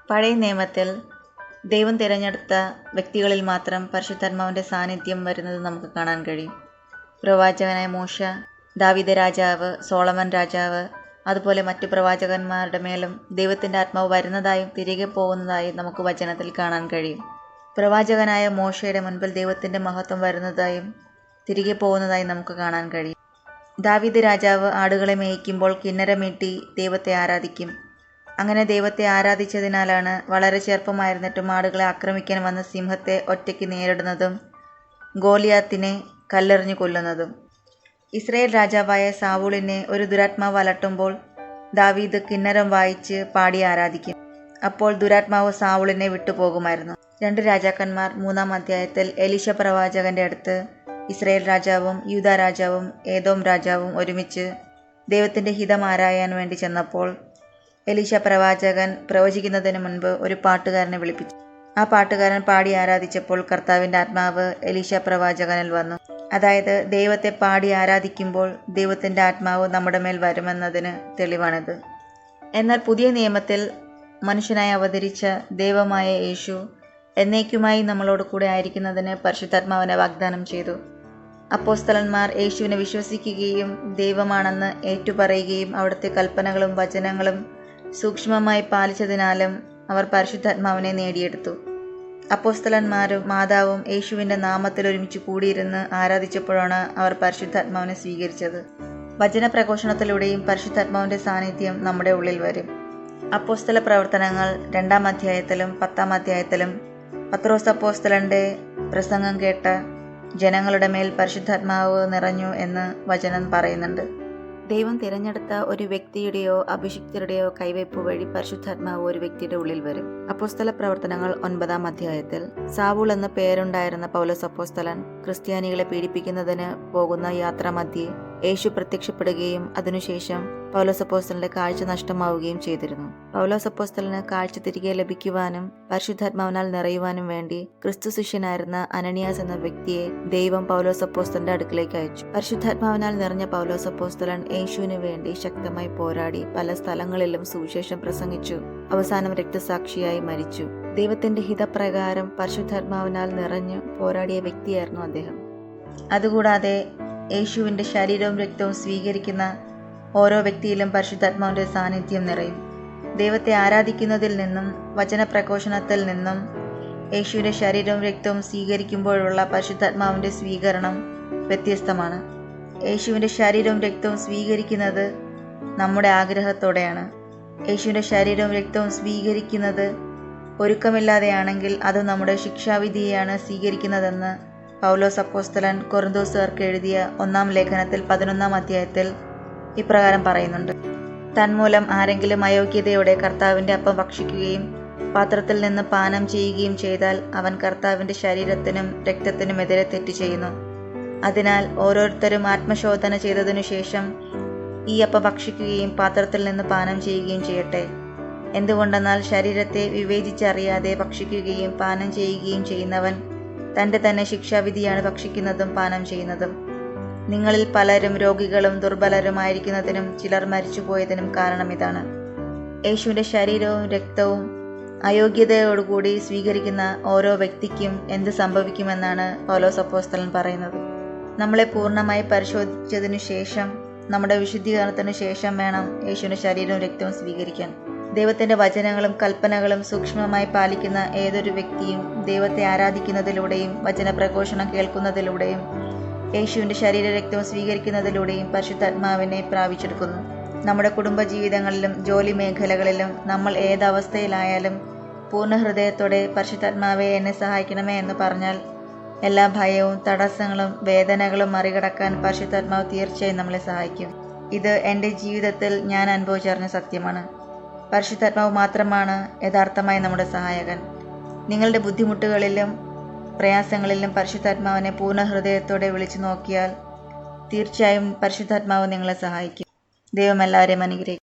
പഴയ നിയമത്തിൽ ദൈവം തിരഞ്ഞെടുത്ത വ്യക്തികളിൽ മാത്രം പരിശുദ്ധാത്മാവിൻ്റെ സാന്നിധ്യം വരുന്നത് നമുക്ക് കാണാൻ കഴിയും. പ്രവാചകനായ മോശ, ദാവീദ് രാജാവ്, സോളമൻ രാജാവ്, അതുപോലെ മറ്റു പ്രവാചകന്മാരുടെ മേലും ദൈവത്തിൻ്റെ ആത്മാവ് വരുന്നതായും തിരികെ പോകുന്നതായും നമുക്ക് വചനത്തിൽ കാണാൻ കഴിയും. പ്രവാചകനായ മോശയുടെ മുൻപിൽ ദൈവത്തിൻ്റെ മഹത്വം വരുന്നതായും തിരികെ പോകുന്നതായും നമുക്ക് കാണാൻ കഴിയും. ദാവീദ് രാജാവ് ആടുകളെ മേയ്ക്കുമ്പോൾ കിന്നരമീട്ടി ദൈവത്തെ ആരാധിക്കും. അങ്ങനെ ദൈവത്തെ ആരാധിച്ചതിനാലാണ് വളരെ ചെറുപ്പമായിരുന്നിട്ടും ആടുകളെ ആക്രമിക്കാൻ വന്ന സിംഹത്തെ ഒറ്റയ്ക്ക് നേരിടുന്നതും ഗോലിയാത്തിനെ കല്ലെറിഞ്ഞു കൊല്ലുന്നതും. ഇസ്രായേൽ രാജാവായ സാവൂളിനെ ഒരു ദുരാത്മാവ് അലട്ടുമ്പോൾ ദാവീദ് കിന്നരം വായിച്ച് പാടി ആരാധിക്കും. അപ്പോൾ ദുരാത്മാവ് സാവൂളിനെ വിട്ടുപോകുമായിരുന്നു. 2 രാജാക്കന്മാർ 3-ാം അധ്യായത്തിൽ എലീശ പ്രവാചകന്റെ അടുത്ത് ഇസ്രായേൽ രാജാവും യൂദ രാജാവും ഏദോം രാജാവും ഒരുമിച്ച് ദൈവത്തിൻ്റെ ഹിതം ആരായാൻ വേണ്ടി ചെന്നപ്പോൾ എലീശ പ്രവാചകൻ പ്രവചിക്കുന്നതിന് മുൻപ് ഒരു പാട്ടുകാരനെ വിളിപ്പിച്ചു. ആ പാട്ടുകാരൻ പാടി ആരാധിച്ചപ്പോൾ കർത്താവിൻ്റെ ആത്മാവ് എലീശ പ്രവാചകനിൽ വന്നു. അതായത് ദൈവത്തെ പാടി ആരാധിക്കുമ്പോൾ ദൈവത്തിൻ്റെ ആത്മാവ് നമ്മുടെ മേൽ വരുമെന്നതിന് തെളിവാണിത്. എന്നാൽ പുതിയ നിയമത്തിൽ മനുഷ്യനായി അവതരിച്ച ദൈവമായ യേശു എന്നേക്കുമായി നമ്മളോട് കൂടെ ആയിരിക്കുന്നതിന് പരിശുദ്ധാത്മാവിനെ വാഗ്ദാനം ചെയ്തു. അപ്പോസ്തലന്മാർ യേശുവിനെ വിശ്വസിക്കുകയും ദൈവമാണെന്ന് ഏറ്റുപറയുകയും അവിടുത്തെ കൽപ്പനകളും വചനങ്ങളും സൂക്ഷ്മമായി പാലിച്ചതിനാലും അവർ പരിശുദ്ധാത്മാവിനെ നേടിയെടുത്തു. അപ്പോസ്തലന്മാരും മാതാവും യേശുവിൻ്റെ നാമത്തിൽ ഒരുമിച്ച് കൂടിയിരുന്ന് ആരാധിച്ചപ്പോഴാണ് അവർ പരിശുദ്ധാത്മാവിനെ സ്വീകരിച്ചത്. വചനപ്രഘോഷണത്തിലൂടെയും പരിശുദ്ധാത്മാവിൻ്റെ സാന്നിധ്യം നമ്മുടെ ഉള്ളിൽ വരും. അപ്പോസ്തല പ്രവർത്തനങ്ങൾ 2-ാം അധ്യായത്തിലും 10-ാം അധ്യായത്തിലും പത്രോസ് അപ്പോസ്തലന്റെ പ്രസംഗം കേട്ട ജനങ്ങളുടെ മേൽ പരിശുദ്ധാത്മാവ് നിറഞ്ഞു എന്ന് വചനം പറയുന്നുണ്ട്. ദൈവം തിരഞ്ഞെടുത്ത ഒരു വ്യക്തിയുടെയോ അഭിഷിക്തരുടെയോ കൈവയ്പ് വഴി പരിശുദ്ധാത്മാവ് ഒരു വ്യക്തിയുടെ ഉള്ളിൽ വരും. അപ്പോസ്തല പ്രവർത്തനങ്ങൾ 9-ാം അധ്യായത്തിൽ സാവൂൾ എന്ന പേരുണ്ടായിരുന്ന പൗലോസ് അപ്പോസ്തലൻ ക്രിസ്ത്യാനികളെ പീഡിപ്പിക്കുന്നതിന് പോകുന്ന യാത്രാമധ്യേ യേശു പ്രത്യക്ഷപ്പെടുകയും അതിനുശേഷം പൗലോസ് അപ്പോസ്തലന്റെ കാഴ്ച നഷ്ടമാവുകയും ചെയ്തിരുന്നു. പൗലോസ് അപ്പോസ്തലന് കാഴ്ച തിരികെ ലഭിക്കുവാനും പരിശുദ്ധാത്മാവിനാൽ നിറയുവാനും വേണ്ടി ക്രിസ്തു ശിഷ്യനായിരുന്ന അനനിയാസ് എന്ന വ്യക്തിയെ ദൈവം പൗലോസ് അപ്പോസ്തലന്റെ അടുക്കിലേക്ക് അയച്ചു. പരിശുദ്ധാത്മാവിനാൽ നിറഞ്ഞ പൗലോസ് അപ്പോസ്തലൻ യേശുവിന് വേണ്ടി ശക്തമായി പോരാടി പല സ്ഥലങ്ങളിലും സുവിശേഷം പ്രസംഗിച്ചു. അവസാനം രക്തസാക്ഷിയായി മരിച്ചു. ദൈവത്തിന്റെ ഹിതപ്രകാരം പരിശുദ്ധാത്മാവിനാൽ നിറഞ്ഞു പോരാടിയ വ്യക്തിയായിരുന്നു അദ്ദേഹം. അതുകൂടാതെ യേശുവിന്റെ ശരീരവും രക്തവും സ്വീകരിക്കുന്ന ഓരോ വ്യക്തിയിലും പരിശുദ്ധാത്മാവിന്റെ സാന്നിധ്യം നിറയും. ദൈവത്തെ ആരാധിക്കുന്നതിൽ നിന്നും വചനപ്രഘോഷണത്തിൽ നിന്നും യേശുവിന്റെ ശരീരവും രക്തവും സ്വീകരിക്കുമ്പോഴുള്ള പരിശുദ്ധാത്മാവിന്റെ സ്വീകരണം വ്യത്യസ്തമാണ്. യേശുവിന്റെ ശരീരവും രക്തവും സ്വീകരിക്കുന്നത് നമ്മുടെ ആഗ്രഹത്തോടെയാണ്. യേശുവിന്റെ ശരീരവും രക്തവും സ്വീകരിക്കുന്നത് ഒരുക്കമില്ലാതെയാണെങ്കിൽ അത് നമ്മുടെ ശിക്ഷാവിധിയെയാണ് സ്വീകരിക്കുന്നതെന്ന് പൗലോസ് അപ്പോസ്തലൻ കൊറിന്തോസുകാർക്ക് എഴുതിയ 1-ാം ലേഖനത്തിൽ 11-ാം അധ്യായത്തിൽ ഇപ്രകാരം പറയുന്നുണ്ട്. തന്മൂലം ആരെങ്കിലും അയോഗ്യതയോടെ കർത്താവിൻ്റെ അപ്പം ഭക്ഷിക്കുകയും പാത്രത്തിൽ നിന്ന് പാനം ചെയ്യുകയും ചെയ്താൽ അവൻ കർത്താവിൻ്റെ ശരീരത്തിനും രക്തത്തിനും എതിരെ തെറ്റ് ചെയ്യുന്നു. അതിനാൽ ഓരോരുത്തരും ആത്മശോധന ചെയ്തതിനു ശേഷം ഈ അപ്പം ഭക്ഷിക്കുകയും പാത്രത്തിൽ നിന്ന് പാനം ചെയ്യുകയും ചെയ്യട്ടെ. എന്തുകൊണ്ടെന്നാൽ ശരീരത്തെ വിവേചിച്ചറിയാതെ ഭക്ഷിക്കുകയും പാനം ചെയ്യുകയും ചെയ്യുന്നവൻ തൻ്റെ തന്നെ ശിക്ഷാവിധിയാണ് ഭക്ഷിക്കുന്നതും പാനം ചെയ്യുന്നതും. നിങ്ങളിൽ പലരും രോഗികളും ദുർബലരുമായിരിക്കുന്നതിനും ചിലർ മരിച്ചുപോയതിനും കാരണം ഇതാണ്. യേശുവിൻ്റെ ശരീരവും രക്തവും അയോഗ്യതയോടുകൂടി സ്വീകരിക്കുന്ന ഓരോ വ്യക്തിക്കും എന്ത് സംഭവിക്കുമെന്നാണ് പൗലോസ് അപ്പോസ്തലൻ പറയുന്നത്. നമ്മളെ പൂർണ്ണമായി പരിശോധിച്ചതിനു ശേഷം നമ്മുടെ വിശുദ്ധീകരണത്തിനു ശേഷം വേണം യേശുവിൻ്റെ ശരീരവും രക്തവും സ്വീകരിക്കാൻ. ദൈവത്തിൻ്റെ വചനങ്ങളും കൽപ്പനകളും സൂക്ഷ്മമായി പാലിക്കുന്ന ഏതൊരു വ്യക്തിയും ദൈവത്തെ ആരാധിക്കുന്നതിലൂടെയും വചനപ്രഘോഷണം കേൾക്കുന്നതിലൂടെയും യേശുവിൻ്റെ ശരീരരക്തവും സ്വീകരിക്കുന്നതിലൂടെയും പരിശുദ്ധാത്മാവിനെ പ്രാപിച്ചെടുക്കുന്നു. നമ്മുടെ കുടുംബജീവിതങ്ങളിലും ജോലി മേഖലകളിലും നമ്മൾ ഏതവസ്ഥയിലായാലും പൂർണ്ണ ഹൃദയത്തോടെ പരിശുദ്ധാത്മാവെ എന്നെ സഹായിക്കണമേ എന്ന് പറഞ്ഞാൽ എല്ലാ ഭയവും തടസ്സങ്ങളും വേദനകളും മറികടക്കാൻ പരിശുദ്ധാത്മാവ് തീർച്ചയായും നമ്മളെ സഹായിക്കും. ഇത് എൻ്റെ ജീവിതത്തിൽ ഞാൻ അനുഭവിച്ചറിഞ്ഞ സത്യമാണ്. പരിശുദ്ധാത്മാവ് മാത്രമാണ് യഥാർത്ഥമായി നമ്മുടെ സഹായകൻ. നിങ്ങളുടെ ബുദ്ധിമുട്ടുകളിലും പ്രയാസങ്ങളിലും പരിശുദ്ധാത്മാവിനെ പൂർണ്ണ ഹൃദയത്തോടെ വിളിച്ചു നോക്കിയാൽ തീർച്ചയായും പരിശുദ്ധാത്മാവ് നിങ്ങളെ സഹായിക്കും. ദൈവം എല്ലാവരെയും അനുഗ്രഹിക്കും.